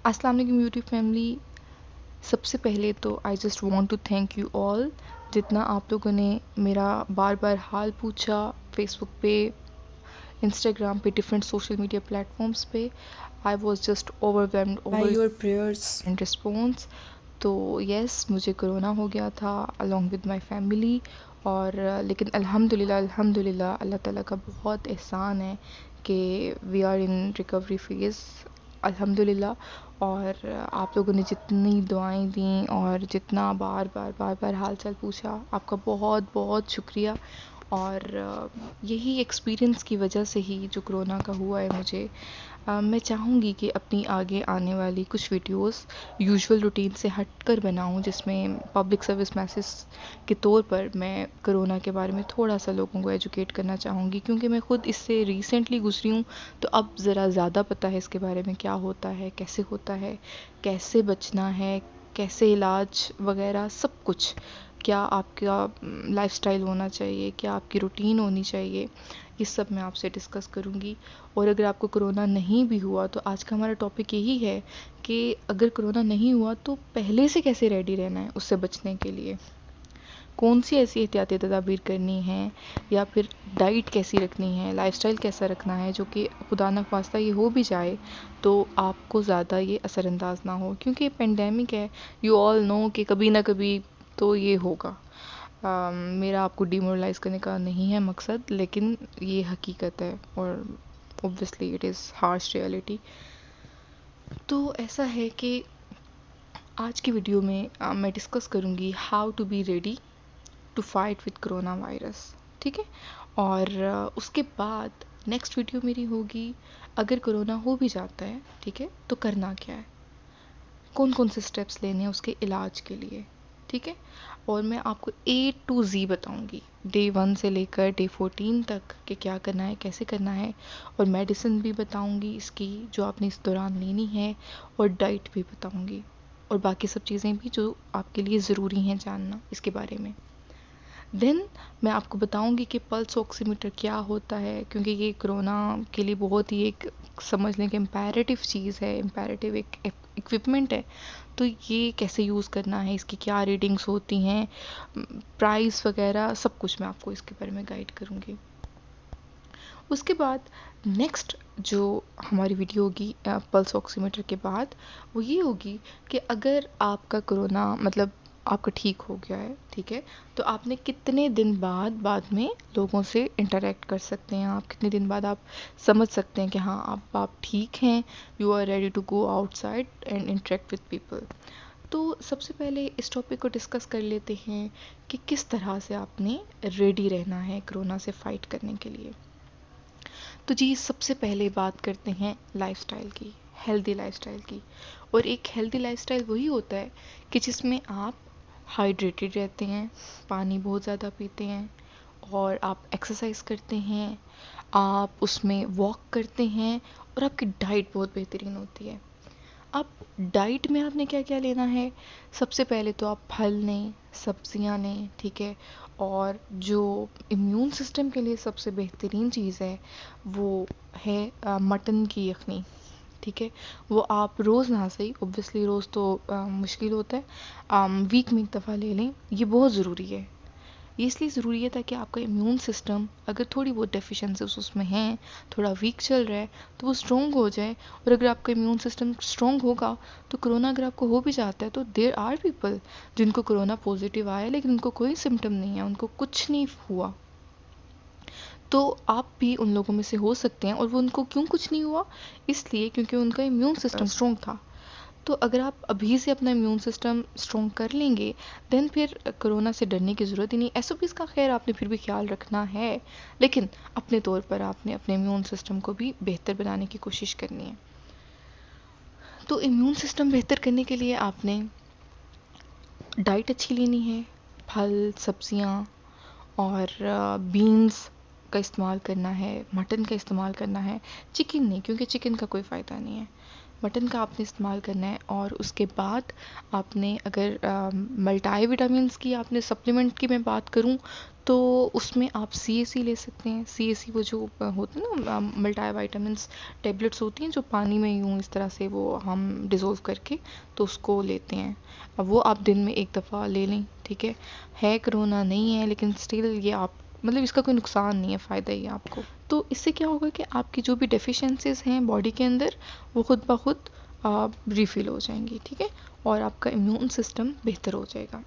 अस्सलाम वालेकुम YouTube family. सबसे पहले तो I just want to thank you all, जितना आप लोगों ने मेरा बार बार हाल पूछा फेसबुक पे, इंस्टाग्राम पे, डिफरेंट सोशल मीडिया प्लेटफॉर्म्स पे। I was just overwhelmed by over your prayers. And response. तो यस, मुझे कोरोना हो गया था अलॉन्ग विद माई फैमिली। और लेकिन अल्हम्दुलिल्लाह अल्लाह ताला का बहुत एहसान है कि we are in recovery phase अल्हम्दुलिल्लाह। और आप लोगों ने जितनी दुआएं दी और जितना बार बार हाल चाल पूछा, आपका बहुत बहुत शुक्रिया। और यही एक्सपीरियंस की वजह से ही जो कोरोना का हुआ है मुझे, मैं चाहूँगी कि अपनी आगे आने वाली कुछ वीडियोस यूजुअल रूटीन से हटकर बनाऊँ, जिसमें पब्लिक सर्विस मैसेज के तौर पर मैं कोरोना के बारे में थोड़ा सा लोगों को एजुकेट करना चाहूँगी, क्योंकि मैं ख़ुद इससे रिसेंटली गुजरी हूँ। तो अब ज़रा ज़्यादा पता है इसके बारे में, क्या होता है, कैसे बचना है, कैसे इलाज वगैरह सब कुछ, क्या आपका लाइफस्टाइल होना चाहिए, क्या आपकी रूटीन होनी चाहिए, ये सब मैं आपसे डिस्कस करूँगी। और अगर आपको कोरोना नहीं भी हुआ तो आज का हमारा टॉपिक यही है कि अगर कोरोना नहीं हुआ तो पहले से कैसे रेडी रहना है उससे बचने के लिए, कौन सी ऐसी एहतियाती तदाबीर करनी है, या फिर डाइट कैसी रखनी है, लाइफस्टाइल कैसा रखना है, जो कि खुदा न ख्वास्ता ये हो भी जाए तो आपको ज़्यादा ये असरअंदाज ना हो, क्योंकि पेंडेमिक है। यू ऑल नो कि कभी ना कभी तो ये होगा। मेरा आपको डिमोरलाइज़ करने का नहीं है मकसद, लेकिन ये हकीकत है और obviously it is harsh reality. तो ऐसा है कि आज की वीडियो में मैं डिस्कस करूँगी how to be ready to fight with corona virus, ठीक है। और उसके बाद नेक्स्ट वीडियो मेरी होगी अगर कोरोना हो भी जाता है, ठीक है, तो करना क्या है, कौन कौन से स्टेप्स लेने हैं उसके इलाज के लिए, ठीक है। और मैं आपको A to Z बताऊंगी, डे 1 से लेकर डे 14 तक कि क्या करना है, कैसे करना है। और मेडिसिन भी बताऊंगी इसकी जो आपने इस दौरान लेनी है, और डाइट भी बताऊंगी, और बाकी सब चीज़ें भी जो आपके लिए ज़रूरी हैं जानना इसके बारे में। देन मैं आपको बताऊंगी कि पल्स ऑक्सीमीटर क्या होता है, क्योंकि ये कोरोना के लिए बहुत ही एक समझ लें कि इम्पेरेटिव चीज़ है, इम्पेरेटिव एक इक्विपमेंट है। तो ये कैसे यूज़ करना है, इसकी क्या रीडिंग्स होती हैं, प्राइस वगैरह सब कुछ मैं आपको इसके बारे में गाइड करूँगी। उसके बाद नेक्स्ट जो हमारी वीडियो होगी पल्स ऑक्सीमीटर के बाद, वो ये होगी कि अगर आपका कोरोना मतलब आपका ठीक हो गया है, ठीक है, तो आपने कितने दिन बाद में लोगों से इंटरेक्ट कर सकते हैं, आप कितने दिन बाद आप समझ सकते हैं कि हाँ आप ठीक हैं, you are ready to go outside and interact with people. तो सबसे पहले इस टॉपिक को डिस्कस कर लेते हैं कि किस तरह से आपने रेडी रहना है कोरोना से फाइट करने के लिए। तो जी सबसे पहले बात करते हैं लाइफस्टाइल की, हेल्दी लाइफस्टाइल की। और एक हेल्दी लाइफस्टाइल वही होता है कि जिसमें आप हाइड्रेटेड रहते हैं, पानी बहुत ज़्यादा पीते हैं, और आप एक्सरसाइज करते हैं, आप उसमें वॉक करते हैं, और आपकी डाइट बहुत बेहतरीन होती है। अब डाइट में आपने क्या क्या लेना है, सबसे पहले तो आप फल लें, सब्जियां लें, ठीक है। और जो इम्यून सिस्टम के लिए सबसे बेहतरीन चीज़ है वो है मटन की यखनी, ठीक है। वो आप रोज़ ना सही, ऑब्वियसली रोज़ तो मुश्किल होता है, वीक में एक दफ़ा ले लें, ये बहुत ज़रूरी है। ये इसलिए ज़रूरी है ताकि आपका इम्यून सिस्टम अगर थोड़ी बहुत डेफिशिएंसीज उसमें हैं, थोड़ा वीक चल रहा है, तो वो स्ट्रॉन्ग हो जाए। और अगर आपका इम्यून सिस्टम स्ट्रॉन्ग होगा तो कोरोना अगर आपको हो भी जाता है, तो देयर आर पीपल जिनको कोरोना पॉजिटिव आया लेकिन उनको कोई सिम्टम नहीं है, उनको कुछ नहीं हुआ। तो आप भी उन लोगों में से हो सकते हैं। और वो उनको क्यों कुछ नहीं हुआ, इसलिए क्योंकि उनका इम्यून सिस्टम स्ट्रॉन्ग था। तो अगर आप अभी से अपना इम्यून सिस्टम स्ट्रॉन्ग कर लेंगे, देन फिर कोरोना से डरने की ज़रूरत ही नहीं। एसओपीज का खैर आपने फिर भी ख्याल रखना है, लेकिन अपने तौर पर आपने अपने इम्यून सिस्टम को भी बेहतर बनाने की कोशिश करनी है। तो इम्यून सिस्टम बेहतर करने के लिए आपने डाइट अच्छी लेनी है, फल सब्जियां और बीन्स का इस्तेमाल करना है, मटन का इस्तेमाल करना है, चिकन नहीं, क्योंकि चिकन का कोई फ़ायदा नहीं है। मटन का आपने इस्तेमाल करना है। और उसके बाद आपने अगर मल्टी विटामिन्स की आपने सप्लीमेंट की मैं बात करूं तो उसमें आप CAC ले सकते हैं। CAC वो जो होते हैं ना मल्टी विटामिन्स टेबलेट्स होती हैं जो पानी में यूँ इस तरह से वो हम डिज़ोल्व करके तो उसको लेते हैं। अब वो आप दिन में एक दफ़ा ले लें, ठीक है कोरोना नहीं है लेकिन स्टिल ये आप मतलब इसका कोई नुकसान नहीं है, फ़ायदा ही है आपको। तो इससे क्या होगा कि आपकी जो भी डेफिशिएंसीज हैं बॉडी के अंदर वो खुद ब खुद रिफ़िल हो जाएंगी, ठीक है, और आपका इम्यून सिस्टम बेहतर हो जाएगा।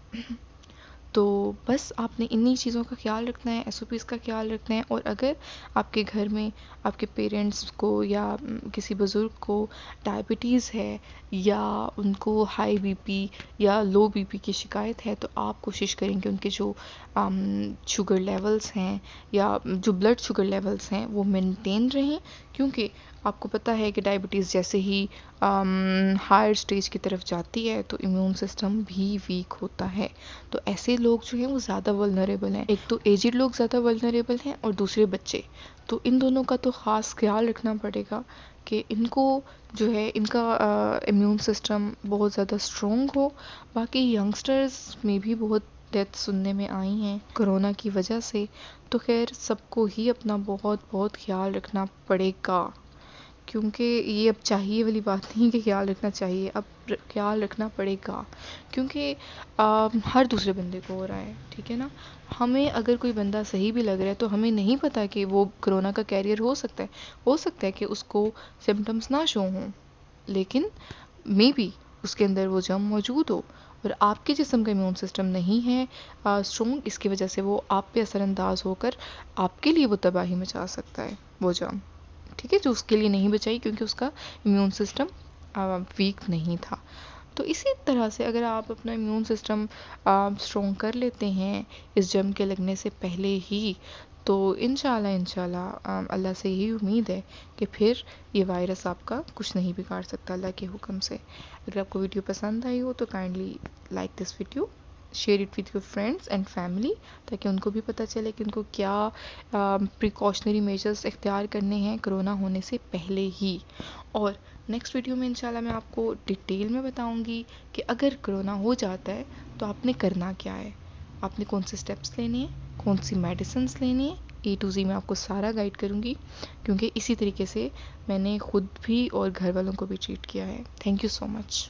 तो बस आपने इन्हीं चीज़ों का ख्याल रखना है, SOPs का ख्याल रखना है। और अगर आपके घर में आपके पेरेंट्स को या किसी बुज़ुर्ग को डायबिटीज़ है या उनको हाई BP या लो BP की शिकायत है तो आप कोशिश करें कि उनके जो शुगर लेवल्स हैं या जो ब्लड शुगर लेवल्स हैं वो मेंटेन रहें, क्योंकि आपको पता है कि डायबिटीज़ जैसे ही हायर स्टेज की तरफ जाती है तो इम्यून सिस्टम भी वीक होता है। तो ऐसे लोग जो हैं वो ज़्यादा वल्नरेबल हैं। एक तो एजिड लोग ज़्यादा वल्नरेबल हैं और दूसरे बच्चे। तो इन दोनों का तो ख़ास ख्याल रखना पड़ेगा कि इनको जो है इनका इम्यून सिस्टम बहुत ज़्यादा स्ट्रॉन्ग हो। बाकी यंगस्टर्स में भी बहुत डेथ सुनने में आई हैं कोरोना की वजह से। तो खैर सबको ही अपना बहुत बहुत ख्याल रखना पड़ेगा, क्योंकि ये अब चाहिए वाली बात नहीं कि ख्याल रखना चाहिए, अब ख्याल रखना पड़ेगा, क्योंकि हर दूसरे बंदे को हो रहा है, ठीक है ना। हमें अगर कोई बंदा सही भी लग रहा है तो हमें नहीं पता कि वो कोरोना का कैरियर हो सकता है कि उसको सिम्टम्स ना शो हों, लेकिन मे बी उसके अंदर वो जर्म मौजूद हो और आपके जिस्म का इम्यून सिस्टम नहीं है स्ट्रॉन्ग, इसकी वजह से वो आप पे असरअंदाज होकर आपके लिए वो तबाही मचा सकता है वो जर्म, ठीक है, जो उसके लिए नहीं बचाई क्योंकि उसका इम्यून सिस्टम वीक नहीं था। तो इसी तरह से अगर आप अपना इम्यून सिस्टम स्ट्रॉन्ग कर लेते हैं इस जर्म के लगने से पहले ही, तो इंशाल्लाह अल्लाह से यही उम्मीद है कि फिर ये वायरस आपका कुछ नहीं बिगाड़ सकता अल्लाह के हुक्म से। अगर आपको वीडियो पसंद आई हो तो kindly like this video, share it with your friends and family, ताकि उनको भी पता चले कि उनको क्या प्रिकॉशनरी मेजर्स इख्तियार करने हैं कोरोना होने से पहले ही। और नेक्स्ट वीडियो में इंशाल्लाह मैं आपको डिटेल में बताऊंगी कि अगर कोरोना हो जाता है तो आपने करना क्या है, आपने कौन से स्टेप्स लेने हैं, कौन सी मेडिसिन्स लेनी है, A to Z मैं आपको सारा गाइड करूंगी, क्योंकि इसी तरीके से मैंने खुद भी और घर वालों को भी ट्रीट किया है। Thank you so much.